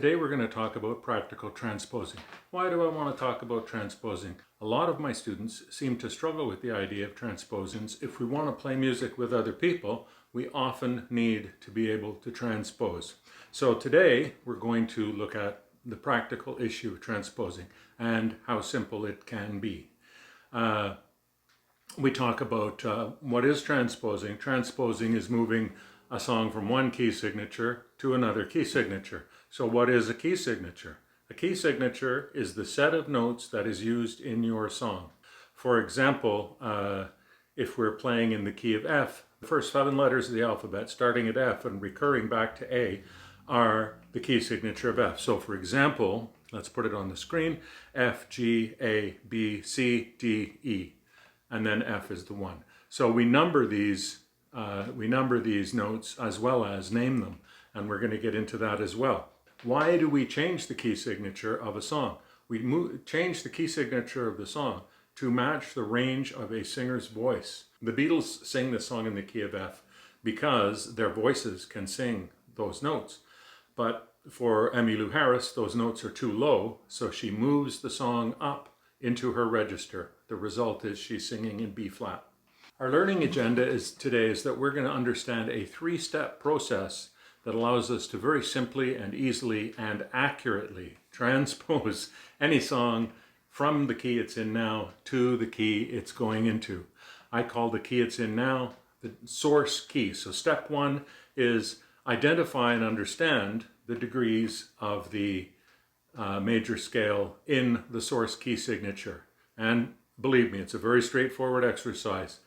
Today we're going to talk about practical transposing. Why do I want to talk about transposing? A lot of my students seem to struggle with the idea of transposing. If we want to play music with other people, we often need to be able to transpose. So today we're going to look at the practical issue of transposing and how simple it can be. We talk about what is transposing. Transposing is moving a song from one key signature to another key signature. So what is a key signature? A key signature is the set of notes that is used in your song. For example, if we're playing in the key of F, the first 7 letters of the alphabet starting at F and recurring back to A are the key signature of F. So for example, let's put it on the screen, F, G, A, B, C, D, E, and then F is the 1. So we number these notes as well as name them, and we're going to get into that as well. Why do we change the key signature of a song? We change the key signature of the song to match the range of a singer's voice. The Beatles sing this song in the key of F because their voices can sing those notes. But for Emmylou Harris, those notes are too low, so she moves the song up into her register. The result is she's singing in B flat. Our learning agenda today is that we're going to understand a 3-step process that allows us to very simply and easily and accurately transpose any song from the key it's in now to the key it's going into. I call the key it's in now the source key. So step 1 is identify and understand the degrees of the major scale in the source key signature. And believe me, it's a very straightforward exercise.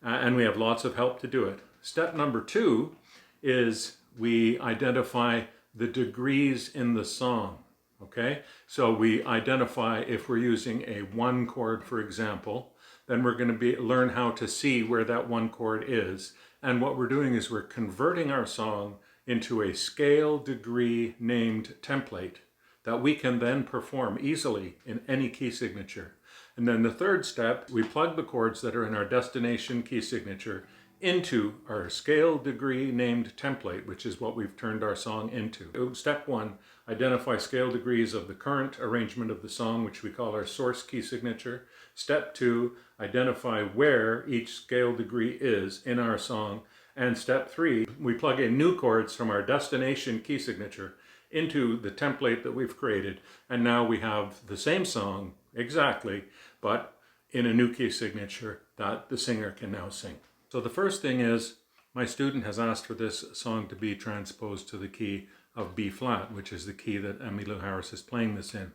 And we have lots of help to do it. Step number 2 is we identify the degrees in the song, okay? So we identify if we're using a 1 chord, for example, then we're going to learn how to see where that 1 chord is. And what we're doing is we're converting our song into a scale degree named template that we can then perform easily in any key signature. And then the 3rd step, we plug the chords that are in our destination key signature into our scale degree named template, which is what we've turned our song into. Step 1, identify scale degrees of the current arrangement of the song, which we call our source key signature. Step 2, identify where each scale degree is in our song. And step 3, we plug in new chords from our destination key signature into the template that we've created. And now we have the same song exactly, but in a new key signature that the singer can now sing. So the first thing is, my student has asked for this song to be transposed to the key of B flat, which is the key that Emmylou Harris is playing this in.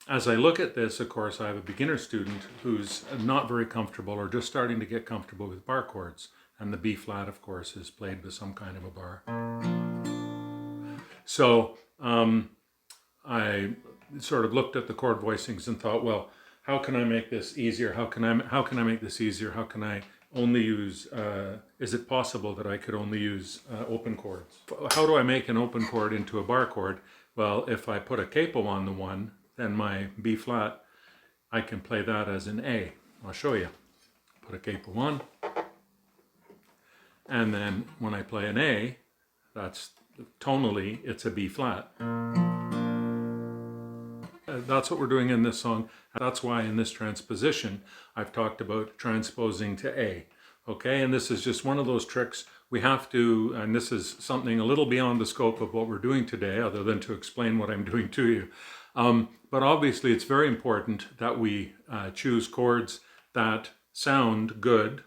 As I look at this, of course, I have a beginner student who's not very comfortable or just starting to get comfortable with bar chords. And the B flat, of course, is played with some kind of a bar. So I sort of looked at the chord voicings and thought, well, how can I make this easier? How can I make this easier? How can I only use, is it possible that I could only use open chords? How do I make an open chord into a bar chord? Well, if I put a capo on the 1, then my B flat, I can play that as an A. I'll show you. Put a capo on. And then when I play an A, that's tonally, it's a B flat. That's what we're doing in this song. That's why in this transposition, I've talked about transposing to A. Okay, and this is just one of those tricks we have to, and this is something a little beyond the scope of what we're doing today, other than to explain what I'm doing to you. But obviously it's very important that we choose chords that sound good,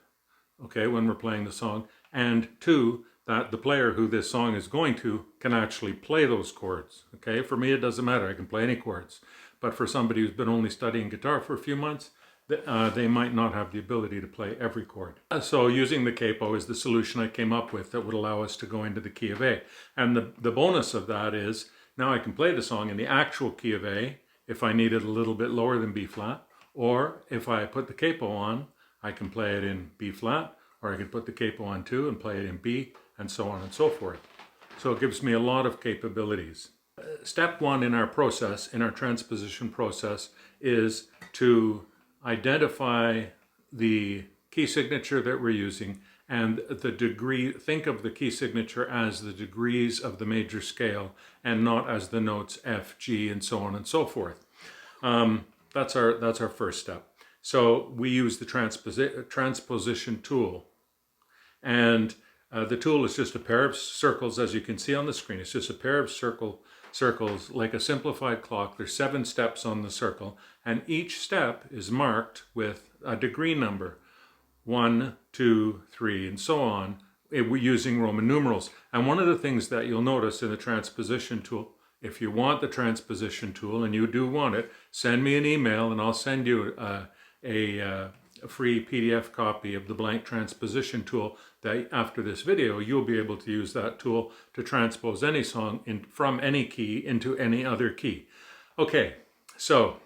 okay, when we're playing the song, and 2, that the player who this song is going to can actually play those chords, okay? For me, it doesn't matter, I can play any chords. But for somebody who's been only studying guitar for a few months, they might not have the ability to play every chord. So using the capo is the solution I came up with that would allow us to go into the key of A. And the bonus of that is, now I can play the song in the actual key of A if I need it a little bit lower than B flat, or if I put the capo on, I can play it in B flat, or I can put the capo on too and play it in B, and so on and so forth. So it gives me a lot of capabilities. Step 1 in our process, in our transposition process, is to identify the key signature that we're using and the degree, think of the key signature as the degrees of the major scale and not as the notes F, G, and so on and so forth. That's our first step. So we use the transposition tool, and the tool is just a pair of circles, as you can see on the screen. It's just a pair of circles like a simplified clock. There's 7 steps on the circle, and each step is marked with a degree number, 1, 2, 3, and so on. We're using Roman numerals. And one of the things that you'll notice in the transposition tool, if you want the transposition tool, and you do want it, send me an email and I'll send you a free PDF copy of the blank transposition tool that after this video, you'll be able to use that tool to transpose any song from any key into any other key. Okay, so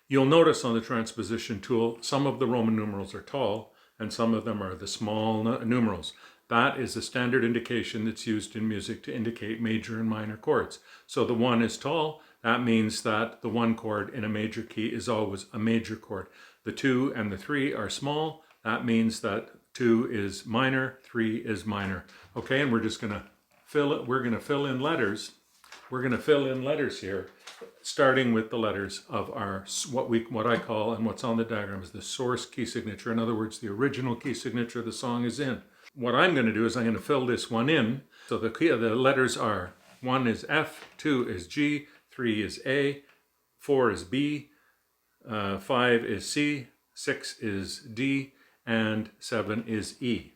you'll notice on the transposition tool, some of the Roman numerals are tall and some of them are the small numerals. That is a standard indication that's used in music to indicate major and minor chords. So the 1 is tall. That means that the 1 chord in a major key is always a major chord. The 2 and the 3 are small. That means that 2 is minor, 3 is minor. Okay, and we're just going to fill it. We're going to fill in letters. We're going to fill in letters here, starting with the letters of our what I call, and what's on the diagram is the source key signature. In other words, the original key signature the song is in. What I'm going to do is I'm going to fill this one in. So the letters are: 1 is F, 2 is G, 3 is A, 4 is B, 5 is C, 6 is D, and 7 is E.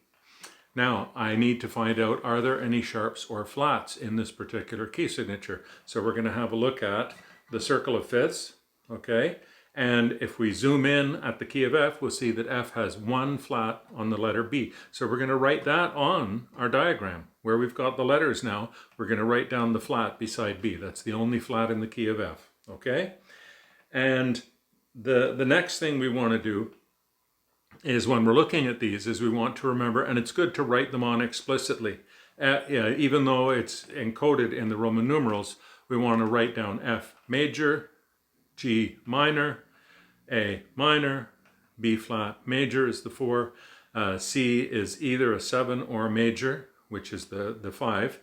Now, I need to find out, are there any sharps or flats in this particular key signature? So we're going to have a look at the circle of fifths, okay? And if we zoom in at the key of F, we'll see that F has 1 flat on the letter B. So we're going to write that on our diagram. Where we've got the letters now, we're going to write down the flat beside B. That's the only flat in the key of F, okay? And the next thing we want to do is, when we're looking at these, is we want to remember, and it's good to write them on explicitly. Even though it's encoded in the Roman numerals, we want to write down F major, G minor, A minor, B flat major is the 4, C is either a 7 or a major, which is the 5,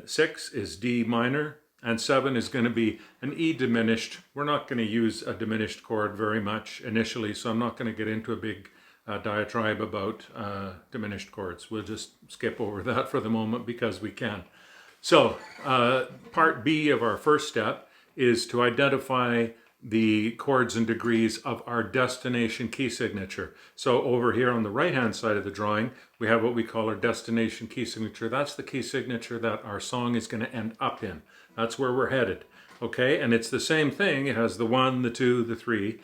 6 is D minor, and 7 is going to be an E diminished. We're not going to use a diminished chord very much initially, so I'm not going to get into a big diatribe about diminished chords. We'll just skip over that for the moment because we can. So part B of our first step is to identify the chords and degrees of our destination key signature. So over here on the right-hand side of the drawing, we have what we call our destination key signature. That's the key signature that our song is going to end up in. That's where we're headed, okay? And it's the same thing. It has the 1, the 2, the 3,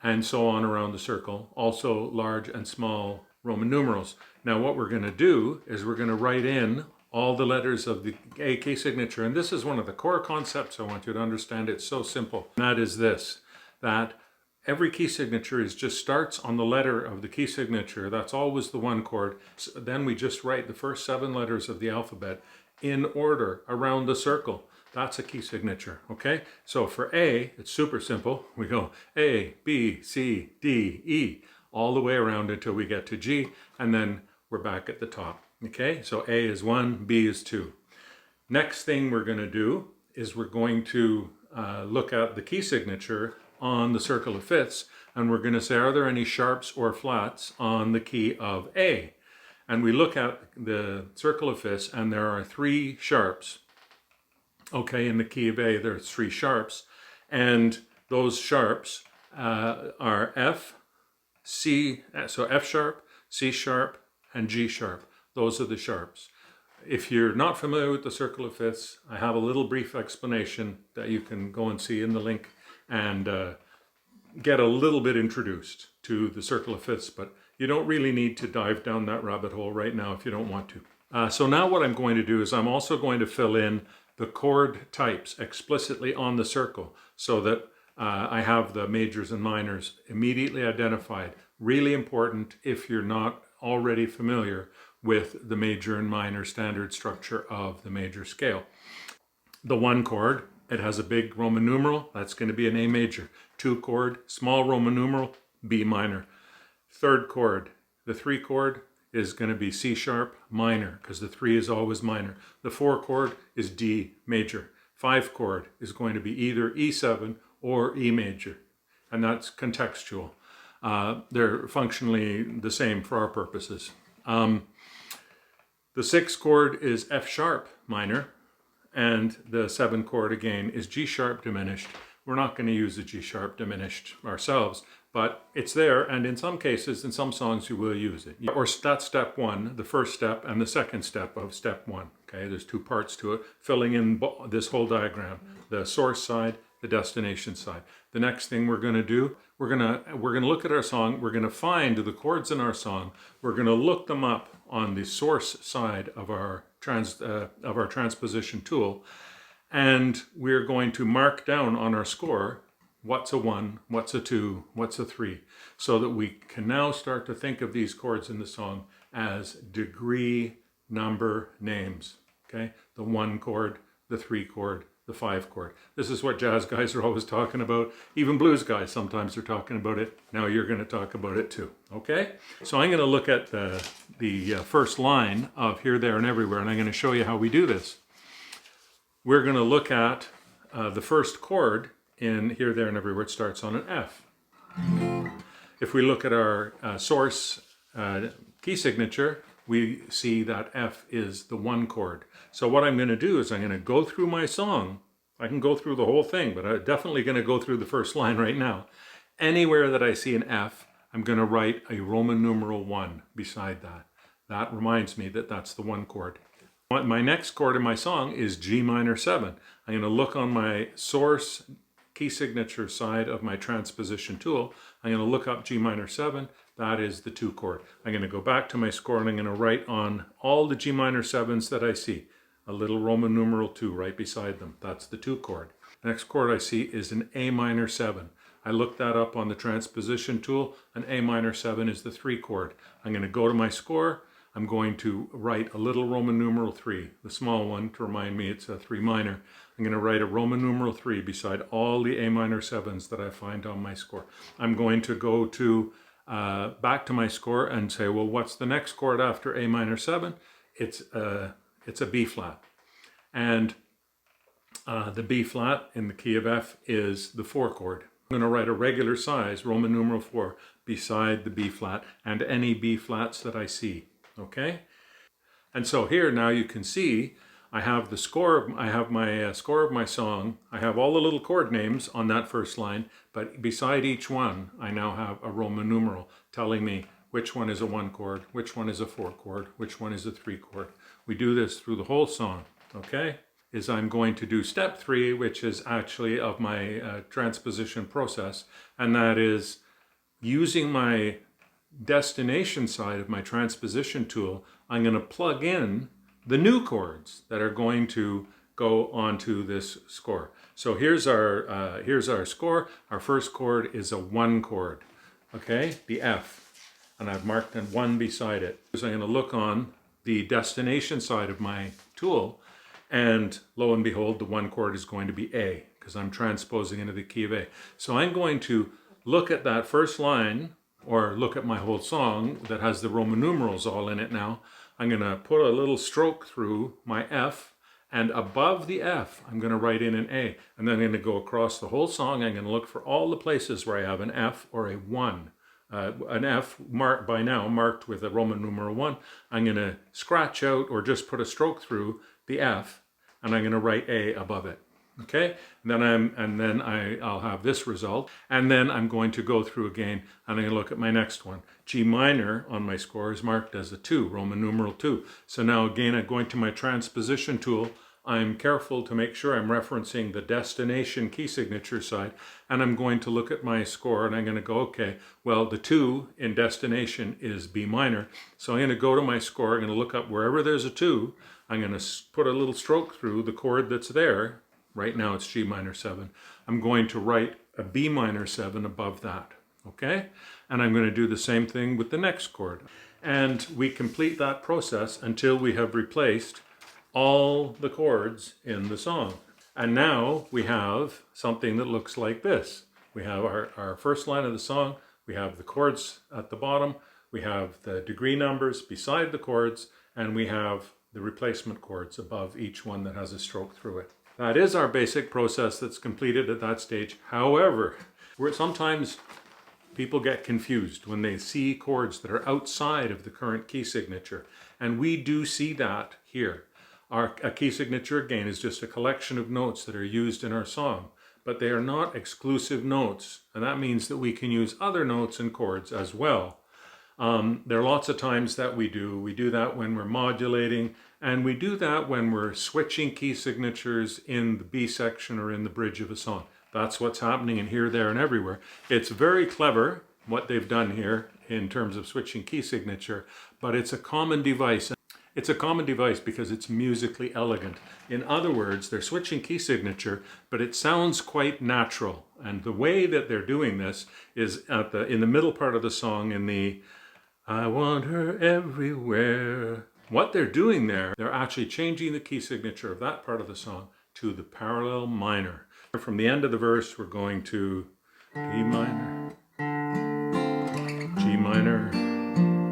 and so on around the circle. Also large and small Roman numerals. Now what we're going to do is we're going to write in all the letters of the A key signature. And this is one of the core concepts I want you to understand. It's so simple. And that is this, that every key signature just starts on the letter of the key signature. That's always the 1 chord. So then we just write the first 7 letters of the alphabet in order around the circle. That's a key signature, okay? So for A, it's super simple. We go A, B, C, D, E, all the way around until we get to G, and then we're back at the top, okay? So A is 1, B is 2. Next thing we're going to do is we're going to look at the key signature on the circle of fifths, and we're going to say, are there any sharps or flats on the key of A? And we look at the circle of fifths, and there are 3 sharps. Okay, in the key of A, there are 3 sharps, and those sharps are F, C, so F sharp, C sharp, and G sharp. Those are the sharps. If you're not familiar with the circle of fifths, I have a little brief explanation that you can go and see in the link and get a little bit introduced to the circle of fifths, but you don't really need to dive down that rabbit hole right now if you don't want to. So now what I'm going to do is I'm also going to fill in the chord types explicitly on the circle so that I have the majors and minors immediately identified. Really important if you're not already familiar with the major and minor standard structure of the major scale. The 1 chord, it has a big Roman numeral, that's going to be an A major. 2 chord, small Roman numeral, B minor. 3rd chord, The 3 chord is going to be C sharp minor, because the 3 is always minor. The 4 chord is D major. 5 chord is going to be either E7 or E major, and that's contextual. They're functionally the same for our purposes. The 6 chord is F sharp minor, and the 7 chord again is G sharp diminished. We're not going to use the G sharp diminished ourselves, but it's there, and in some cases, in some songs, you will use it. Or that's step 1, the first step, and the second step of step 1. Okay, there's 2 parts to it, filling in this whole diagram: the source side, the destination side. The next thing we're going to do, we're going to look at our song. We're going to find the chords in our song. We're going to look them up on the source side of our transposition tool, and we're going to mark down on our score what's a 1, what's a 2, what's a 3, so that we can now start to think of these chords in the song as degree number names. Okay, the 1 chord, the 3 chord, the 5 chord. This is what jazz guys are always talking about. Even blues guys sometimes are talking about it. Now you're going to talk about it too. Okay, so I'm going to look at the first line of Here, There, and Everywhere, and I'm going to show you how we do this. We're going to look at the first chord in Here, There, and Everywhere. It starts on an F. If we look at our source key signature, we see that F is the 1 chord. So what I'm going to do is I'm going to go through my song. I can go through the whole thing, but I'm definitely going to go through the first line right now. Anywhere that I see an F, I'm going to write a Roman numeral 1 beside that. That reminds me that that's the 1 chord. My next chord in my song is G minor 7. I'm going to look on my source key signature side of my transposition tool. I'm going to look up G minor 7. That is the 2 chord. I'm going to go back to my score and I'm going to write on all the G minor 7s that I see a little Roman numeral 2 right beside them. That's the 2 chord. The next chord I see is an A minor 7. I looked that up on the transposition tool. An A minor 7 is the 3 chord. I'm going to go to my score. I'm going to write a little Roman numeral 3, the small one, to remind me it's a 3 minor. I'm going to write a Roman numeral 3 beside all the A minor 7s that I find on my score. I'm going to go to back to my score and say, well, what's the next chord after A minor 7? It's a B flat. And the B flat in the key of F is the 4 chord. I'm going to write a regular size Roman numeral 4 beside the B flat and any B flats that I see. Okay? And so here now you can see I have the score. I have my score of my song. I have all the little chord names on that first line, but beside each one I now have a Roman numeral telling me which one is a 1 chord, which one is a 4 chord, which one is a 3 chord. We do this through the whole song. Okay? I'm going to do step 3, which is actually of my transposition process, and that is using my destination side of my transposition tool. I'm going to plug in the new chords that are going to go onto this score. So here's our score. Our first chord is a 1 chord, okay, the F, and I've marked in 1 beside it. So I'm going to look on the destination side of my tool, and lo and behold, the 1 chord is going to be A, because I'm transposing into the key of A. So I'm going to look at that first line, or look at my whole song that has the Roman numerals all in it now. I'm going to put a little stroke through my F, and above the F, I'm going to write in an A. And then I'm going to go across the whole song. I'm going to look for all the places where I have an F or a 1. An F marked by now, marked with a Roman numeral 1. I'm going to scratch out or just put a stroke through the F, and I'm going to write A above it. Okay, and then I'll have this result, and then I'm going to go through again and I'm going to look at my next one. G minor on my score is marked as a 2, Roman numeral 2. So now again, I'm going to my transposition tool. I'm careful to make sure I'm referencing the destination key signature side, and I'm going to look at my score and I'm going to go, okay, well, the 2 in destination is B minor. So I'm going to go to my score, I'm going to look up wherever there's a 2, I'm going to put a little stroke through the chord that's there. Right now it's G minor 7. I'm going to write a B minor 7 above that, okay? And I'm going to do the same thing with the next chord. And we complete that process until we have replaced all the chords in the song. And now we have something that looks like this. We have our first line of the song, we have the chords at the bottom, We have the degree numbers beside the chords, and we have the replacement chords above each one that has a stroke through it. That is our basic process that's completed at that stage. However, sometimes people get confused when they see chords that are outside of the current key signature. And we do see that here. A key signature, again, is just a collection of notes that are used in our song, but they are not exclusive notes. And that means that we can use other notes and chords as well. There are lots of times that we do. We do that when we're modulating, and we do that when we're switching key signatures in the B section or in the bridge of a song. That's what's happening in Here, There, and Everywhere. It's very clever what they've done here in terms of switching key signature, but it's a common device. It's a common device because it's musically elegant. In other words, they're switching key signature, but it sounds quite natural. And the way that they're doing this is in the middle part of the song, in the I want her everywhere. What they're doing there, they're actually changing the key signature of that part of the song to the parallel minor. From the end of the verse, we're going to D minor, G minor,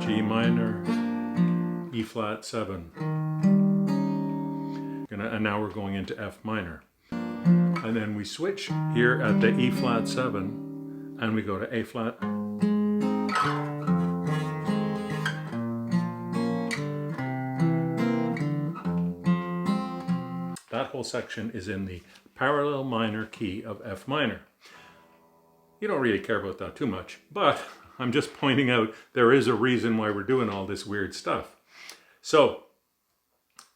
G minor, E flat 7. And now we're going into F minor. And then we switch here at the E flat 7 and we go to A flat. That whole section is in the parallel minor key of F minor. You don't really care about that too much, but I'm just pointing out there is a reason why we're doing all this weird stuff. So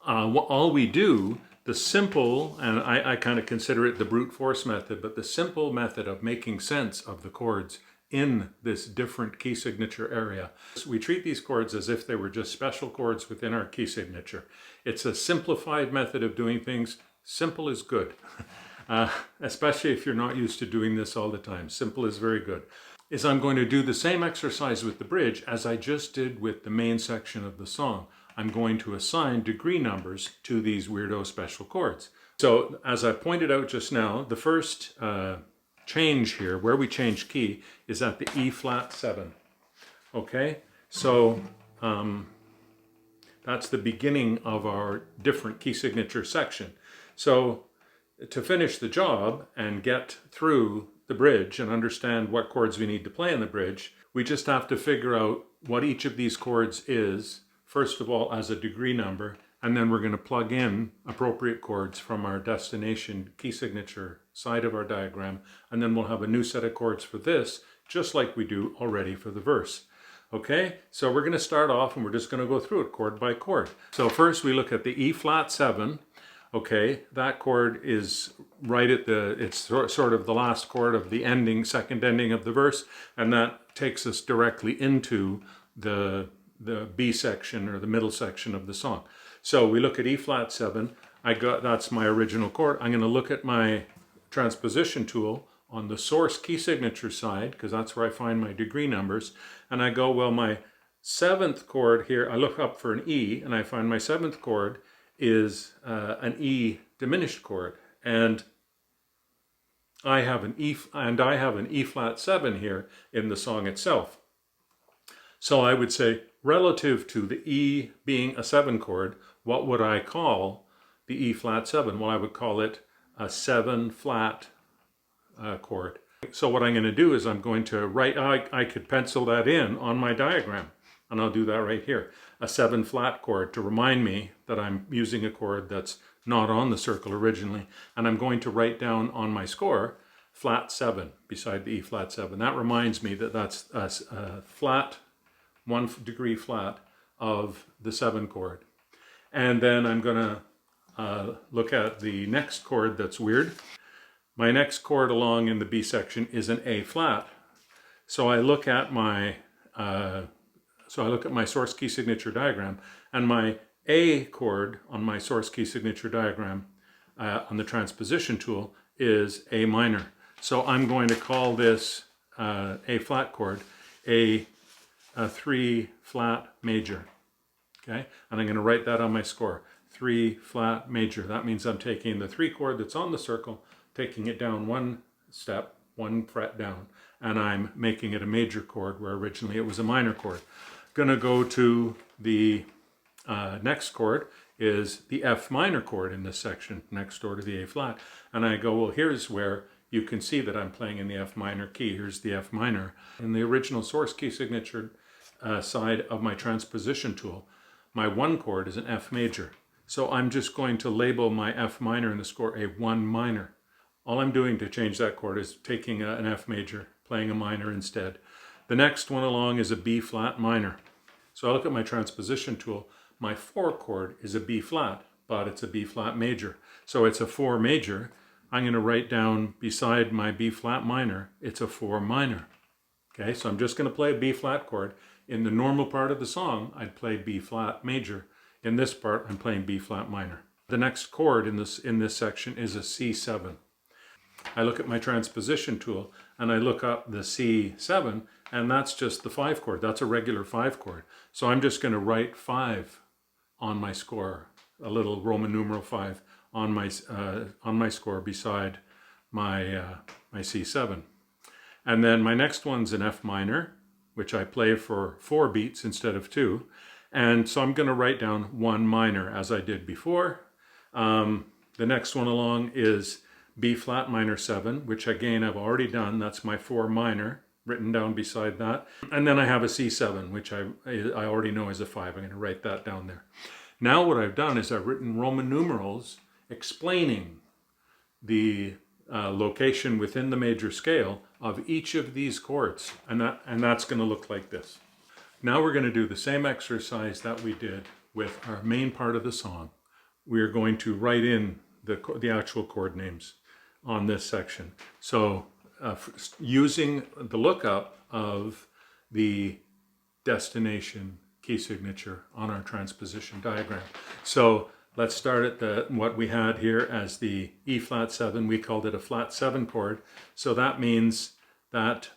all we do, the simple, and I kind of consider it the brute force method, but the simple method of making sense of the chords in this different key signature area. We treat these chords as if they were just special chords within our key signature. It's a simplified method of doing things. Simple is good, especially if you're not used to doing this all the time. Simple is very good. I'm going to do the same exercise with the bridge as I just did with the main section of the song. I'm going to assign degree numbers to these weirdo special chords. So as I pointed out just now, the first change here, where we change key, is at the E flat 7. Okay, so that's the beginning of our different key signature section. So to finish the job and get through the bridge and understand what chords we need to play in the bridge, we just have to figure out what each of these chords is, first of all as a degree number, and then we're going to plug in appropriate chords from our destination key signature side of our diagram, and then we'll have a new set of chords for this, just like we do already for the verse. Okay, so we're going to start off and we're just going to go through it chord by chord. So first we look at the E flat 7. Okay, that chord is right at it's sort of the last chord of the ending, second ending of the verse, and that takes us directly into the B section or the middle section of the song. So we look at E flat 7. That's my original chord. I'm going to look at my transposition tool on the source key signature side, because that's where I find my degree numbers, and I go, well, my 7th chord here, I look up for an E, and I find my 7th chord is an E diminished chord, and I have an E flat 7 here in the song itself. So I would say, relative to the E being a 7 chord, what would I call the E flat 7? Well, I would call it a 7 flat chord. So what I'm going to do is I'm going to write, I could pencil that in on my diagram, and I'll do that right here. A 7 flat chord to remind me that I'm using a chord that's not on the circle originally, and I'm going to write down on my score flat 7 beside the E flat 7. That reminds me that that's a flat, 1 degree flat of the 7 chord. And then I'm going to look at the next chord that's weird. My next chord along in the B section is an A flat. So I look at my source key signature diagram, and my A chord on my source key signature diagram on the transposition tool is A minor. So I'm going to call this A flat chord a 3 flat major. Okay, and I'm going to write that on my score. 3 flat major. That means I'm taking the 3 chord that's on the circle, taking it down 1 step, 1 fret down, and I'm making it a major chord where originally it was a minor chord. gonna go to the next chord is the F minor chord in this section, next door to the A flat. And I go, well, here's where you can see that I'm playing in the F minor key. Here's the F minor. In the original source key signature side of my transposition tool, my 1 chord is an F major. So I'm just going to label my F minor in the score a 1 minor. All I'm doing to change that chord is taking an F major, playing a minor instead. The next one along is a B flat minor. So I look at my transposition tool. My 4 chord is a B flat, but it's a B flat major. So it's a 4 major. I'm going to write down beside my B flat minor, it's a 4 minor. Okay, so I'm just going to play a B flat chord. In the normal part of the song, I'd play B flat major. In this part, I'm playing B flat minor. The next chord in this section is a C7. I look at my transposition tool and I look up the C7, and that's just the 5 chord. That's a regular 5 chord. So I'm just going to write 5 on my score, a little Roman numeral 5 on my score beside my C7. And then my next one's an F minor, which I play for 4 beats instead of 2. And so I'm going to write down 1 minor as I did before. The next one along is B flat minor 7, which again I've already done. That's my 4 minor written down beside that. And then I have a C7, which I already know is a 5. I'm going to write that down there. Now what I've done is I've written Roman numerals explaining the location within the major scale of each of these chords. And that's going to look like this. Now we're going to do the same exercise that we did with our main part of the song. We are going to write in the actual chord names on this section. So using the lookup of the destination key signature on our transposition diagram. So let's start at what we had here as the E flat 7. We called it a flat 7 chord. So that means that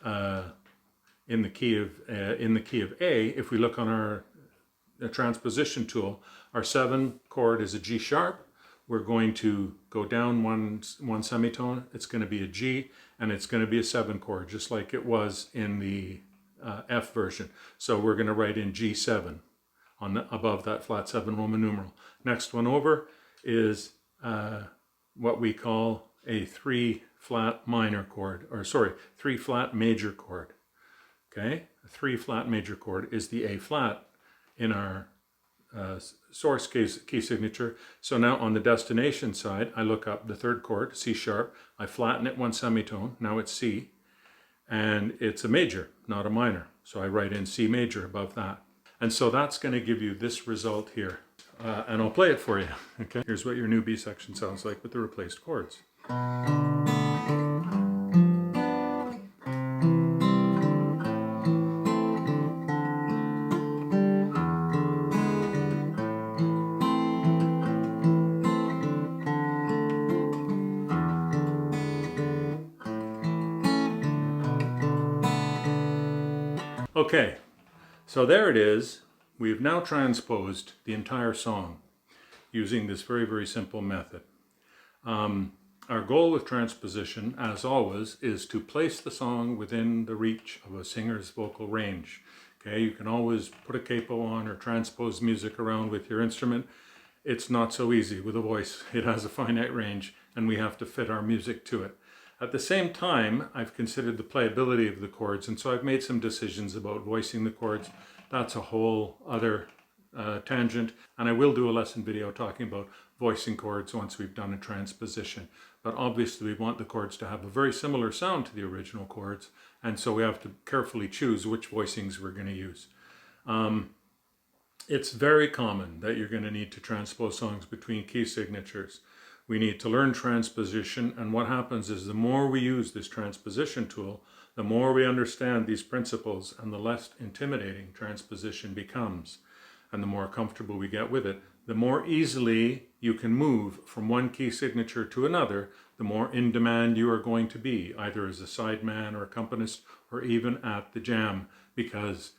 in the key of A, if we look on our transposition tool, our 7 chord is a G sharp. We're going to go down one semitone. It's going to be a G, and it's going to be a 7 chord, just like it was in the F version. So we're going to write in G7 above that flat 7 Roman numeral. Next one over is what we call a 3 flat minor chord, or sorry, 3 flat major chord. Okay, a 3 flat major chord is the A flat in our source key signature. So now on the destination side, I look up the 3rd chord, C sharp. I flatten it 1 semitone. Now it's C, and it's a major, not a minor. So I write in C major above that. And so that's going to give you this result here. And I'll play it for you. Okay, here's what your new B section sounds like with the replaced chords. Okay, so there it is. We've now transposed the entire song using this very, very simple method. Our goal with transposition, as always, is to place the song within the reach of a singer's vocal range. Okay, you can always put a capo on or transpose music around with your instrument. It's not so easy with a voice. It has a finite range, and we have to fit our music to it. At the same time, I've considered the playability of the chords, and so I've made some decisions about voicing the chords. That's a whole other tangent, and I will do a lesson video talking about voicing chords once we've done a transposition. But obviously we want the chords to have a very similar sound to the original chords, and so we have to carefully choose which voicings we're going to use. It's very common that you're going to need to transpose songs between key signatures. We need to learn transposition, and what happens is the more we use this transposition tool, the more we understand these principles, and the less intimidating transposition becomes. And the more comfortable we get with it, the more easily you can move from one key signature to another, the more in demand you are going to be, either as a sideman or accompanist, or even at the jam, because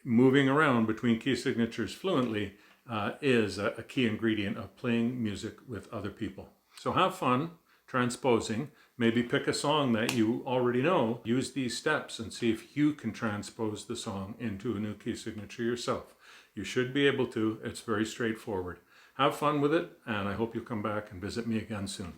moving around between key signatures fluently is a key ingredient of playing music with other people. So have fun transposing. Maybe pick a song that you already know, use these steps and see if you can transpose the song into a new key signature yourself. You should be able to. It's very straightforward. Have fun with it, and I hope you'll come back and visit me again soon.